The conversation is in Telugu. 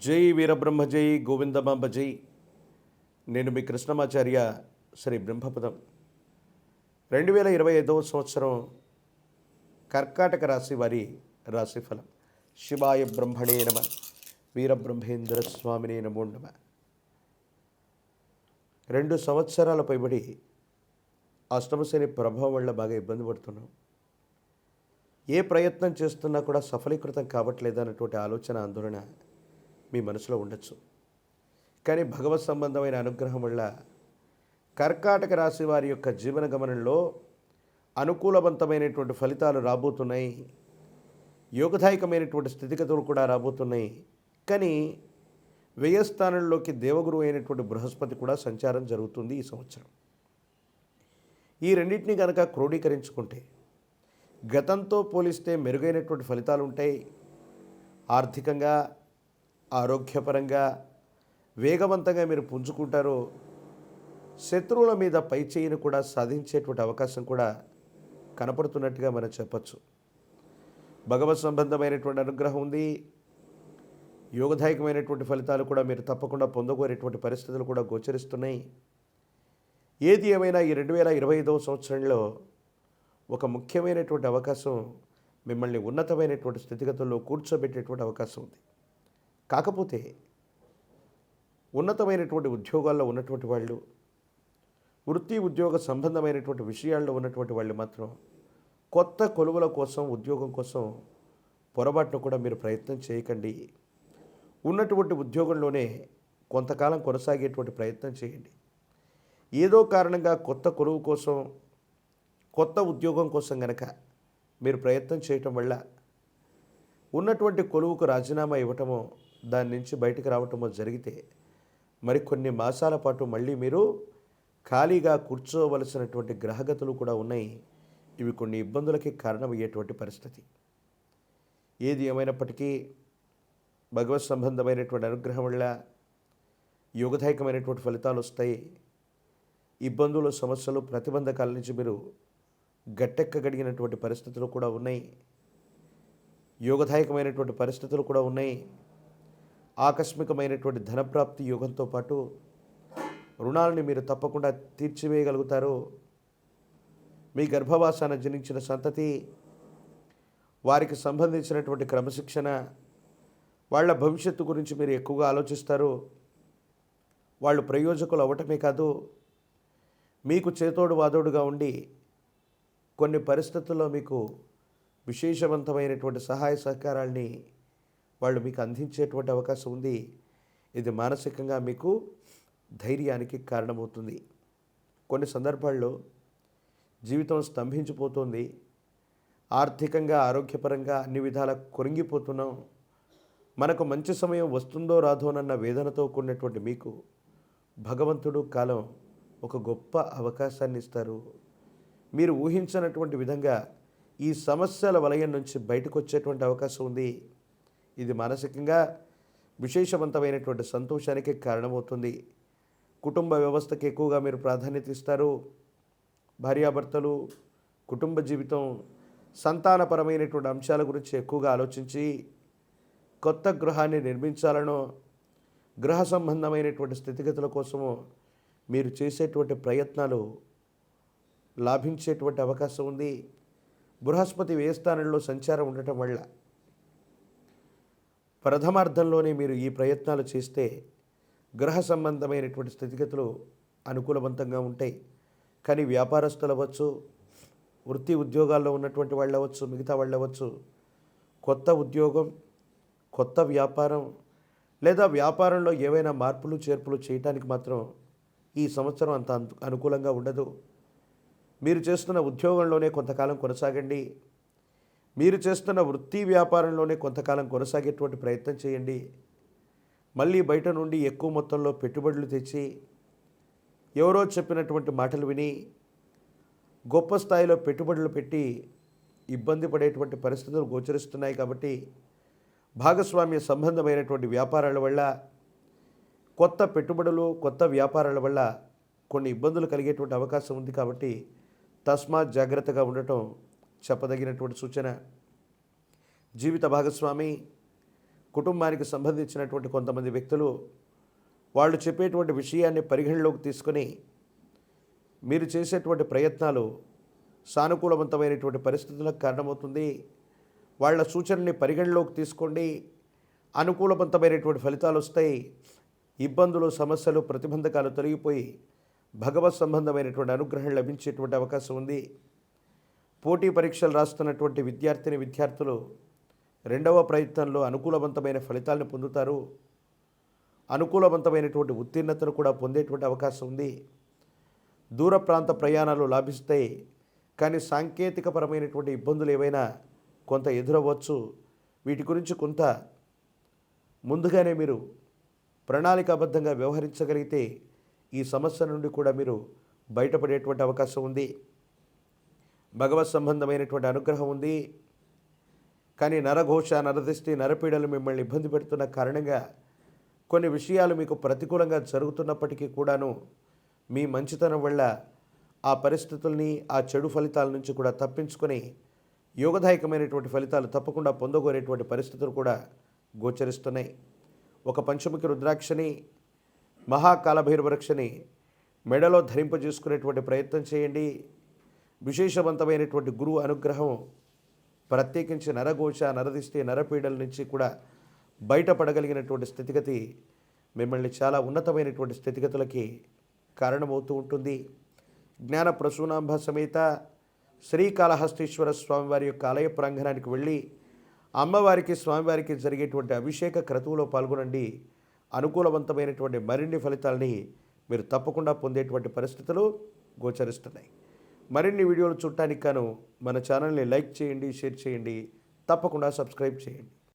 జై వీరబ్రహ్మ జై గోవిందమాంబ జై. నేను మీ కృష్ణమాచార్య శ్రీ బ్రహ్మపదం. 2025 సంవత్సరం కర్కాటక రాశి వారి రాశిఫలం. శివాయ బ్రహ్మణే నమ, వీరబ్రహ్మేంద్ర స్వామినే నమో నమ. 2 సంవత్సరాల పైబడి అష్టమశని ప్రభావం వల్ల బాగా ఇబ్బంది పడుతున్నాం. ఏ ప్రయత్నం చేస్తున్నా కూడా సఫలీకృతం కావట్లేదు అన్నటువంటి ఆలోచన, ఆందోళన మీ మనసులో ఉండొచ్చు. కానీ భగవత్ సంబంధమైన అనుగ్రహం వల్ల కర్కాటక రాశి వారి యొక్క జీవన గమనంలో అనుకూలవంతమైనటువంటి ఫలితాలు రాబోతున్నాయి. యోగదాయకమైనటువంటి స్థితిగతులు కూడా రాబోతున్నాయి. కానీ వ్యయస్థానంలోకి దేవగురు అయినటువంటి బృహస్పతి కూడా సంచారం జరుగుతుంది ఈ సంవత్సరం. ఈ రెండింటినీ కనుక క్రోడీకరించుకుంటే గతంతో పోలిస్తే మెరుగైనటువంటి ఫలితాలు ఉంటాయి. ఆర్థికంగా, ఆరోగ్యపరంగా వేగవంతంగా మీరు పుంజుకుంటారు. శత్రువుల మీద పై చేయిని కూడా సాధించేటువంటి అవకాశం కూడా కనపడుతున్నట్టుగా మనం చెప్పచ్చు. భగవత్ సంబంధమైనటువంటి అనుగ్రహం ఉంది. యోగదాయకమైనటువంటి ఫలితాలు కూడా మీరు తప్పకుండా పొందగోరేటువంటి పరిస్థితులు కూడా గోచరిస్తున్నాయి. ఏది ఏమైనా ఈ 2025 సంవత్సరంలో ఒక ముఖ్యమైనటువంటి అవకాశం మిమ్మల్ని ఉన్నతమైనటువంటి స్థితిగతుల్లో కూర్చోబెట్టేటువంటి అవకాశం ఉంది. కాకపోతే ఉన్నతమైనటువంటి ఉద్యోగాల్లో ఉన్నటువంటి వాళ్ళు, వృత్తి ఉద్యోగ సంబంధమైనటువంటి విషయాల్లో ఉన్నటువంటి వాళ్ళు మాత్రం కొత్త కొలువుల కోసం, ఉద్యోగం కోసం పొరపాటును కూడా మీరు ప్రయత్నం చేయకండి. ఉన్నటువంటి ఉద్యోగంలోనే కొంతకాలం కొనసాగేటువంటి ప్రయత్నం చేయండి. ఏదో కారణంగా కొత్త కొలువు కోసం, కొత్త ఉద్యోగం కోసం గనక మీరు ప్రయత్నం చేయటం వల్ల ఉన్నటువంటి కొలువుకు రాజీనామా ఇవ్వటమో, దాని నుంచి బయటకు రావటమో జరిగితే మరికొన్ని మాసాల పాటు మళ్ళీ మీరు ఖాళీగా కూర్చోవలసినటువంటి గ్రహగతులు కూడా ఉన్నాయి. ఇవి కొన్ని ఇబ్బందులకి కారణమయ్యేటువంటి పరిస్థితి. ఏది ఏమైనప్పటికీ భగవత్ సంబంధమైనటువంటి అనుగ్రహం వల్ల యోగదాయకమైనటువంటి ఫలితాలు వస్తాయి. ఇబ్బందులు, సమస్యలు, ప్రతిబంధకాల నుంచి మీరు గట్టెక్కగలిగినటువంటి పరిస్థితులు కూడా ఉన్నాయి. యోగదాయకమైనటువంటి పరిస్థితులు కూడా ఉన్నాయి. ఆకస్మికమైనటువంటి ధనప్రాప్తి యోగంతో పాటు రుణాలని మీరు తప్పకుండా తీర్చివేయగలుగుతారు. మీ గర్భవాసాన జనించిన సంతతి, వారికి సంబంధించినటువంటి క్రమశిక్షణ, వాళ్ళ భవిష్యత్తు గురించి మీరు ఎక్కువగా ఆలోచిస్తారు. వాళ్ళు ప్రయోజకులు అవ్వటమే కాదు, మీకు చేతోడు వాదోడుగా ఉండి కొన్ని పరిస్థితుల్లో మీకు విశేషవంతమైనటువంటి సహాయ సహకారాల్ని వాళ్ళు మీకు అందించేటువంటి అవకాశం ఉంది. ఇది మానసికంగా మీకు ధైర్యానికి కారణమవుతుంది. కొన్ని సందర్భాల్లో జీవితం స్తంభించిపోతుంది. ఆర్థికంగా, ఆరోగ్యపరంగా అన్ని విధాలా కొరింగిపోతున్నాం. మనకు మంచి సమయం వస్తుందో రాదోనన్న వేదనతో కూడినటువంటి మీకు భగవంతుడు, కాలం ఒక గొప్ప అవకాశాన్ని ఇస్తారు. మీరు ఊహించినటువంటి విధంగా ఈ సమస్యల వలయం నుంచి బయటకు వచ్చేటువంటి అవకాశం ఉంది. ఇది మానసికంగా విశేషవంతమైనటువంటి సంతోషానికి కారణమవుతుంది. కుటుంబ వ్యవస్థకి ఎక్కువగా మీరు ప్రాధాన్యత ఇస్తారు. భార్యాభర్తలు, కుటుంబ జీవితం, సంతానపరమైనటువంటి అంశాల గురించి ఎక్కువగా ఆలోచించి కొత్త గృహాన్ని నిర్మించాలనో, గృహ సంబంధమైనటువంటి స్థితిగతుల కోసమో మీరు చేసేటువంటి ప్రయత్నాలు లాభించేటువంటి అవకాశం ఉంది. బృహస్పతి వ్యయస్థానంలో సంచారం ఉండటం వల్ల ప్రథమార్థంలోనే మీరు ఈ ప్రయత్నాలు చేస్తే గృహ సంబంధమైనటువంటి స్థితిగతులు అనుకూలవంతంగా ఉంటాయి. కానీ వ్యాపారస్తులు అవ్వచ్చు, వృత్తి ఉద్యోగాల్లో ఉన్నటువంటి వాళ్ళు అవ్వచ్చు, మిగతా వాళ్ళు అవ్వచ్చు, కొత్త ఉద్యోగం, కొత్త వ్యాపారం లేదా వ్యాపారంలో ఏవైనా మార్పులు చేర్పులు చేయడానికి మాత్రం ఈ సంవత్సరం అంత అనుకూలంగా ఉండదు. మీరు చేస్తున్న ఉద్యోగంలోనే కొంతకాలం కొనసాగండి. మీరు చేస్తున్న వృత్తి వ్యాపారంలోనే కొంతకాలం కొనసాగేటువంటి ప్రయత్నం చేయండి. మళ్ళీ బయట నుండి ఎక్కువ మొత్తంలో పెట్టుబడులు తెచ్చి ఎవరో చెప్పినటువంటి మాటలు విని గొప్ప స్థాయిలో పెట్టుబడులు పెట్టి ఇబ్బంది పడేటువంటి పరిస్థితులు గోచరిస్తున్నాయి. కాబట్టి భాగస్వామ్య సంబంధమైనటువంటి వ్యాపారాల వల్ల, కొత్త పెట్టుబడులు, కొత్త వ్యాపారాల వల్ల కొన్ని ఇబ్బందులు కలిగేటువంటి అవకాశం ఉంది. కాబట్టి తస్మాత్ జాగ్రత్తగా ఉండటం చెప్పదగినటువంటి సూచన. జీవిత భాగస్వామి కుటుంబానికి సంబంధించినటువంటి కొంతమంది వ్యక్తులు వాళ్ళు చెప్పేటువంటి విషయాన్ని పరిగణలోకి తీసుకొని మీరు చేసేటువంటి ప్రయత్నాలు సానుకూలవంతమైనటువంటి పరిస్థితులకు కారణమవుతుంది. వాళ్ళ సూచనల్ని పరిగణలోకి తీసుకోండి. అనుకూలవంతమైనటువంటి ఫలితాలు వస్తాయి. ఇబ్బందులు, సమస్యలు, ప్రతిబంధకాలు తొలగిపోయి భగవత్ సంబంధమైనటువంటి అనుగ్రహం లభించేటువంటి అవకాశం ఉంది. పోటీ పరీక్షలు రాస్తున్నటువంటి విద్యార్థులు రెండవ ప్రయత్నంలో అనుకూలవంతమైన ఫలితాలను పొందుతారు. అనుకూలవంతమైనటువంటి ఉత్తీర్ణతను కూడా పొందేటువంటి అవకాశం ఉంది. దూర ప్రాంత ప్రయాణాలు లాభిస్తాయి. కానీ సాంకేతికపరమైనటువంటి ఇబ్బందులు ఏవైనా కొంత ఎదురవ్వచ్చు. వీటి గురించి కొంత ముందుగానే మీరు ప్రణాళికాబద్ధంగా వ్యవహరించగలిగితే ఈ సమస్య నుండి కూడా మీరు బయటపడేటువంటి అవకాశం ఉంది. భగవత్ సంబంధమైనటువంటి అనుగ్రహం ఉంది. కానీ నరఘోష, నరదిష్టి, నరపీడలు మిమ్మల్ని ఇబ్బంది పెడుతున్న కారణంగా కొన్ని విషయాలు మీకు ప్రతికూలంగా జరుగుతున్నప్పటికీ కూడాను మీ మంచితనం వల్ల ఆ పరిస్థితుల్ని, ఆ చెడు ఫలితాల నుంచి కూడా తప్పించుకొని యోగదాయకమైనటువంటి ఫలితాలు తప్పకుండా పొందగోరేటువంటి పరిస్థితులు కూడా గోచరిస్తున్నాయి. ఒక పంచముఖి రుద్రాక్షని, మహాకాలభైరవరక్షని మెడలో ధరింపజేసుకునేటువంటి ప్రయత్నం చేయండి. విశేషవంతమైనటువంటి గురువు అనుగ్రహం, ప్రత్యేకించి నరఘోష, నరదిష్టి, నరపీడల నుంచి కూడా బయటపడగలిగినటువంటి స్థితిగతి మిమ్మల్ని చాలా ఉన్నతమైనటువంటి స్థితిగతులకి కారణమవుతూ ఉంటుంది. జ్ఞాన ప్రసూనాంబ సమేత శ్రీకాళహస్తీశ్వర స్వామివారి యొక్క ఆలయ ప్రాంగణానికి వెళ్ళి అమ్మవారికి, స్వామివారికి జరిగేటువంటి అభిషేక క్రతువులో పాల్గొనండి. అనుకూలవంతమైనటువంటి మరిన్ని ఫలితాలని మీరు తప్పకుండా పొందేటువంటి పరిస్థితులు గోచరిస్తున్నాయి. మరిన్ని వీడియోలు చూడటానికి గాను మన ఛానల్ని లైక్ చేయండి, షేర్ చేయండి, తప్పకుండా సబ్స్క్రైబ్ చేయండి.